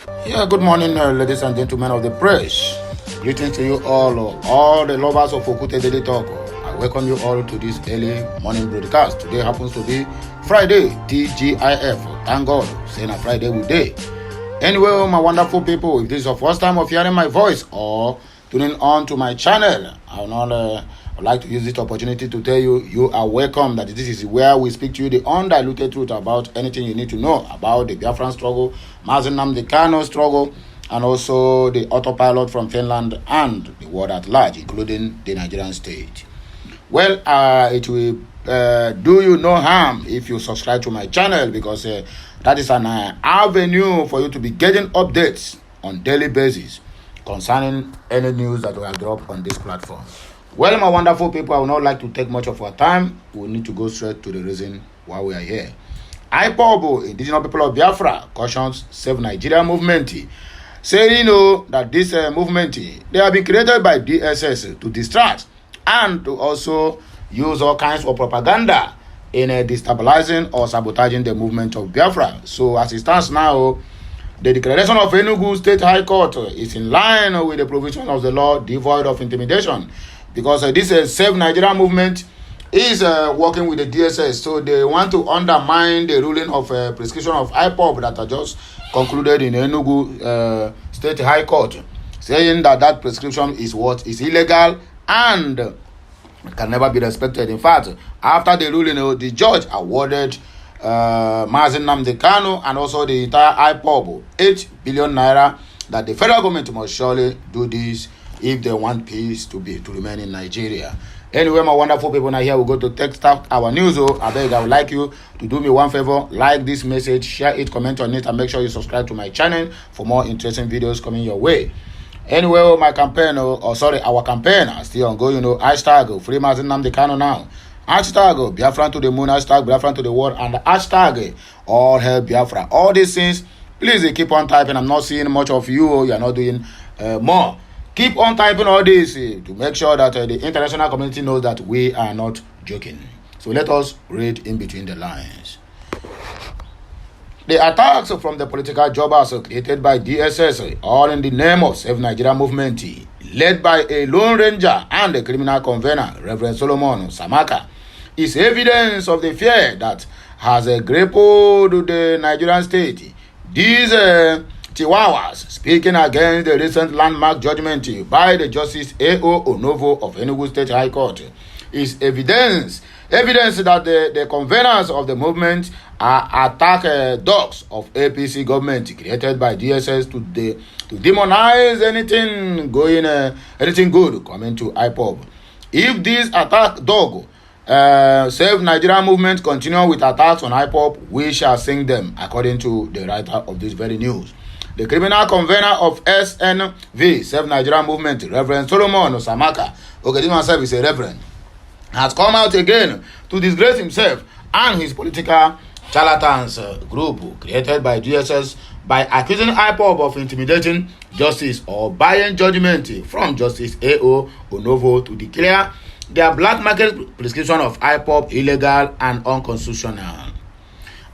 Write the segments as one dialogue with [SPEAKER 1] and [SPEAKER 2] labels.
[SPEAKER 1] Yeah, good morning, ladies and gentlemen of the press. Greetings to you all the lovers of Okute Daily Talk. I welcome you all to this early morning broadcast. Today happens to be Friday, TGIF. Thank God, saying a Friday with day. Anyway, my wonderful people, if this is your first time of hearing my voice or tuning on to my channel, I'd like to use this opportunity to tell you, you are welcome, that this is where we speak to you the undiluted truth about anything you need to know about the Biafran struggle, Mazi Nnamdi Kanu struggle, and also the autopilot from Finland and the world at large, including the Nigerian state. Well, it will do you no harm if you subscribe to my channel, because that is an avenue for you to be getting updates on daily basis concerning any news that we have dropped on this platform. Well, my wonderful people, I would not like to take much of our time. We need to go straight to the reason why we are here. Ipop, indigenous people of Biafra, cautions Save Nigeria movement, saying that this movement, they have been created by DSS to distract and to also use all kinds of propaganda in destabilizing or sabotaging the movement of Biafra. So as it stands now, the declaration of Enugu State High Court is in line with the provision of the law, devoid of intimidation, because this Save Nigeria movement is working with the DSS. So they want to undermine the ruling of prescription of Ipop that are just concluded in Enugu State High Court, saying that prescription is what is illegal and can never be respected. In fact, after the ruling, the judge awarded Mazi Nnamdi Kanu and also the entire Ipop 8 billion naira, that the federal government must surely do this if they want peace to remain in Nigeria. Anyway, my wonderful people, now here we go to text our news. I beg, I would like you to do me one favor, like this message, share it, comment on it, and make sure you subscribe to my channel for more interesting videos coming your way. Anyway, my campaign, our campaign are still ongoing. Hashtag Free Mazi Nnamdi Kanu now. Hashtag Biafran to the moon, hashtag Biafran to the world, and hashtag All Hail Biafra. All these things, please keep on typing. I'm not seeing much of you. You are not doing more. Keep on typing all this to make sure that the international community knows that we are not joking. So let us read in between the lines. The attacks from the political jobbers created by DSS, all in the name of Save Nigeria movement, led by a lone ranger and a criminal convener, Reverend Solomon Samaka, is evidence of the fear that has grappled the Nigerian state. These Chihuahuas, speaking against the recent landmark judgment by the Justice A.O. Onovo of Enugu State High Court, is evidence that the conveners of the movement are attack dogs of APC government created by DSS to demonize anything good coming to Ipop. If this attack dog Save Nigeria movement continue with attacks on Ipop, we shall sing them, according to the writer of this very news. The criminal convener of SNV, Save Nigeria movement, Reverend Solomon Samaka, okay, this one is a reverend, has come out again to disgrace himself and his political charlatans group created by DSS by accusing Ipop of intimidating justice or buying judgment from Justice A.O. Onovo to declare their black market prescription of Ipop illegal and unconstitutional.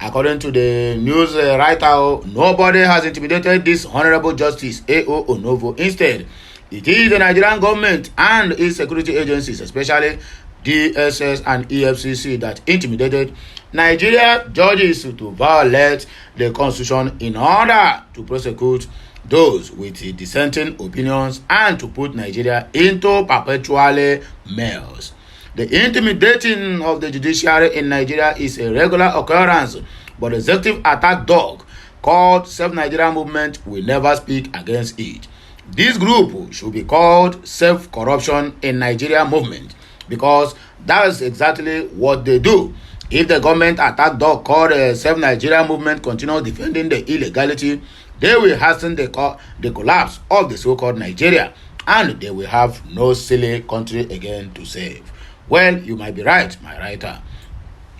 [SPEAKER 1] According to the news writer, nobody has intimidated this Honorable Justice A.O. Onovo. Instead, it is the Nigerian government and its security agencies, especially DSS and EFCC, that intimidated Nigeria judges to violate the constitution in order to prosecute those with dissenting opinions and to put Nigeria into perpetual mess. The intimidating of the judiciary in Nigeria is a regular occurrence, but the executive attack dog called Save Nigeria movement will never speak against it. This group should be called Save Corruption in Nigeria movement, because that is exactly what they do. If the government attack dog called Save Nigeria movement continues defending the illegality, they will hasten the collapse of the so-called Nigeria, and they will have no silly country again to save. Well, you might be right, my writer.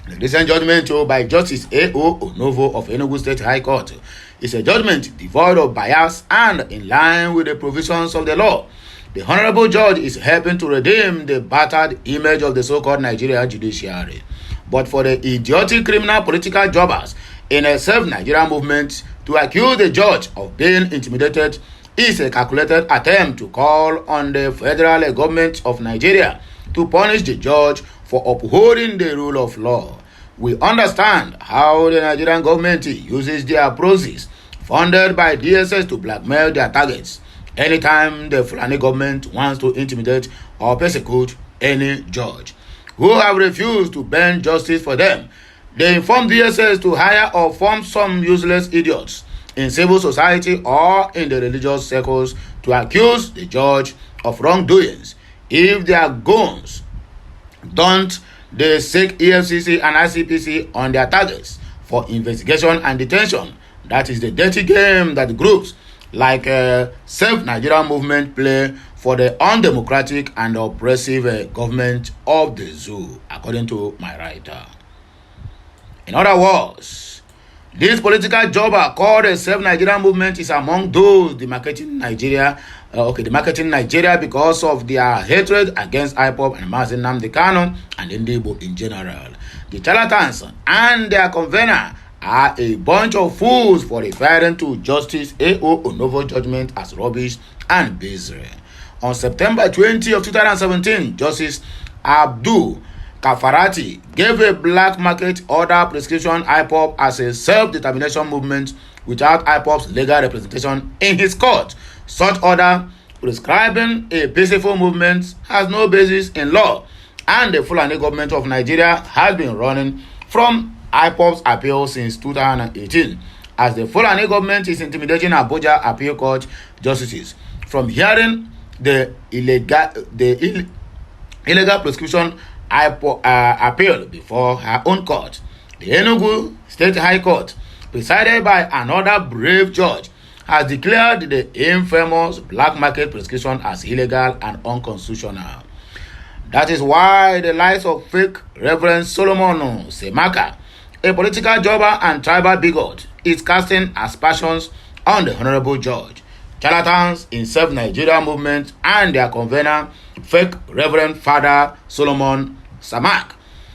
[SPEAKER 1] The recent judgment by Justice A.O. Onovo of Enugu State High Court is a judgment devoid of bias and in line with the provisions of the law. The Honorable Judge is helping to redeem the battered image of the so-called Nigeria judiciary. But for the idiotic criminal political jobbers in a Save Nigeria movement to accuse the judge of being intimidated is a calculated attempt to call on the federal government of Nigeria to punish the judge for upholding the rule of law. We understand how the Nigerian government uses their proxies funded by DSS to blackmail their targets anytime the Fulani government wants to intimidate or persecute any judge who have refused to bend justice for them. They inform DSS to hire or form some useless idiots in civil society or in the religious circles to accuse the judge of wrongdoings. If their goons don't, they seek EFCC and ICPC on their targets for investigation and detention. That is the dirty game that groups like Self Nigeria Movement play for the undemocratic and oppressive government of the zoo, according to my writer. In other words, this political jobber called the Self Nigeria Movement is among those demarcating Nigeria, because of their hatred against Ipop and Mazi Nnamdi Kanu and Igbo in general. The charlatans and their convener are a bunch of fools for referring to Justice A.O. Onovo's judgment as rubbish and bizarre. On September 20 of 2017, Justice Abdul Kafarati gave a black market order prescription Ipop as a self-determination movement without Ipop's legal representation in his court. Such order prescribing a peaceful movement has no basis in law, and the Fulani government of Nigeria has been running from Ipop's appeal since 2018, as the Fulani government is intimidating Abuja Appeal Court justices from hearing the illegal prescription appeal before her own court. The Enugu State High Court, presided by another brave judge, has declared the infamous black market prescription as illegal and unconstitutional. That is why the likes of fake Reverend Solomon Semaka, a political jobber and tribal bigot, is casting aspersions on the honorable judge. Charlatans in Self Nigeria Movement and their convener, fake Reverend Father Solomon Samak,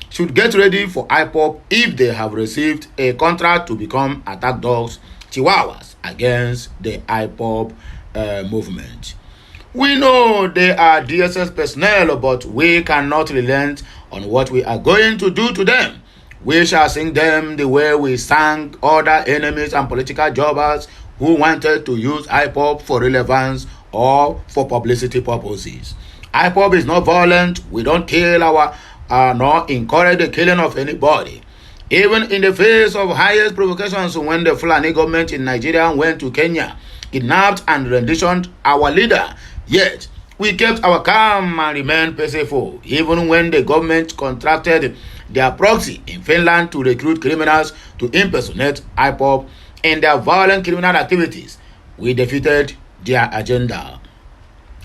[SPEAKER 1] should get ready for Ipop if they have received a contract to become attack dogs, chihuahuas, against the Ipop movement. We know they are DSS personnel, but we cannot relent on what we are going to do to them. We shall sing them the way we sang other enemies and political jobbers who wanted to use Ipop for relevance or for publicity purposes. Ipop is not violent. We don't kill nor encourage the killing of anybody. Even in the face of highest provocations, when the Fulani government in Nigeria went to Kenya, kidnapped and renditioned our leader, yet we kept our calm and remained peaceful, even when the government contracted their proxy in Finland to recruit criminals to impersonate Ipop in their violent criminal activities. We defeated their agenda.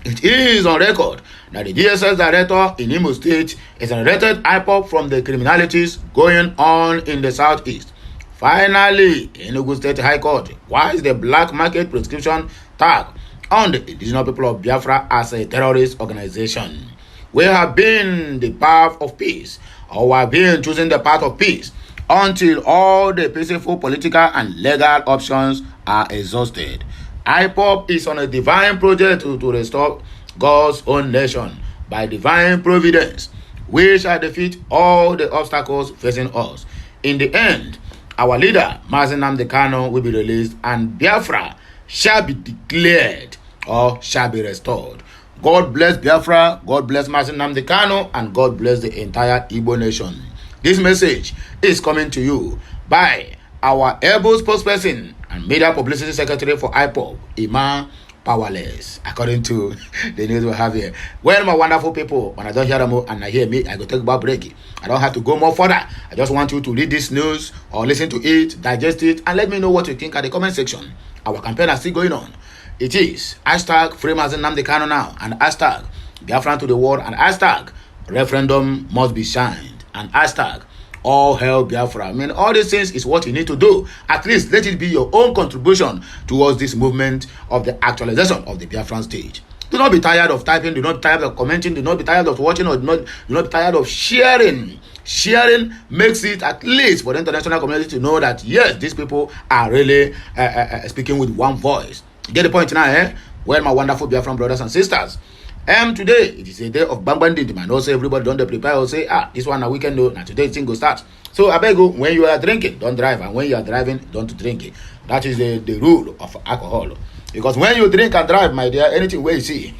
[SPEAKER 1] It is on record that the DSS director in Imo State exonerated Ipop from the criminalities going on in the southeast. Finally, Enugu State High Court wipes the black market prescription tag on the indigenous people of Biafra as a terrorist organization. We have been the path of peace, or we have been choosing the path of peace, until all the peaceful political and legal options are exhausted. Ipop is on a divine project to restore God's own nation by divine providence. We shall defeat all the obstacles facing us. In the end, our leader, Mazi Nnamdi Kanu, will be released and Biafra shall be declared or shall be restored. God bless Biafra, God bless Mazi Nnamdi Kanu, and God bless the entire Igbo nation. This message is coming to you by our able spokesperson and media publicity secretary for Ipop, Ima Powerless, according to the news we have here. Well, my wonderful people, when I don't hear them and I hear me, I go take a break. I don't have to go more further. I just want you to read this news or listen to it, digest it, and let me know what you think at the comment section. Our campaign is still going on. It is hashtag Free Mazi Nnamdi Kanu now, and hashtag Biafran to the world, and hashtag referendum must be signed, and hashtag all hail Biafra. I mean, all these things is what you need to do. At least let it be your own contribution towards this movement of the actualization of the Biafran state. Do not be tired of typing, do not be tired of commenting, do not be tired of watching, or do not be tired of sharing sharing makes it at least for the international community to know that yes, these people are really speaking with one voice. You get the point now, eh? Well, my wonderful Biafran brothers and sisters. Today it is a day of bandit. Man, also everybody don't prepare or say, this one a weekend. No, now today thing go start. So I beg you, when you are drinking, don't drive, and when you are driving, don't drink it. That is the rule of alcohol. Because when you drink and drive, my dear, anything where you see,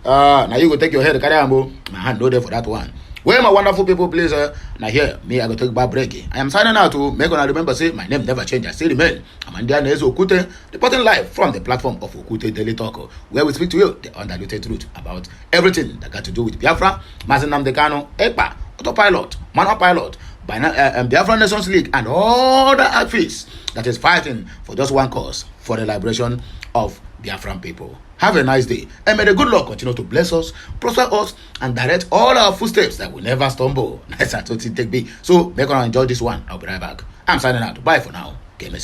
[SPEAKER 1] now you go take your head, carry ambo. My hand no there for that one. Well, my wonderful people, please, now here, me, I go take back break. I am signing out to make on remember, say, my name never change, I still remain. I'm Andiana Okute, reporting live from the platform of Okute Daily Talk, where we speak to you the undiluted truth about everything that got to do with Biafra, Mazinam Decano, EPA, Autopilot, Manual Pilot, Biafra Nations League, and all the activists that is fighting for just one cause, for the liberation of Biafran people. Have a nice day, and may the good Lord continue to bless us, prosper us, and direct all our footsteps that we never stumble. Nice and take me. So make sure you enjoy this one. I'll be right back. I'm signing out. Bye for now. Game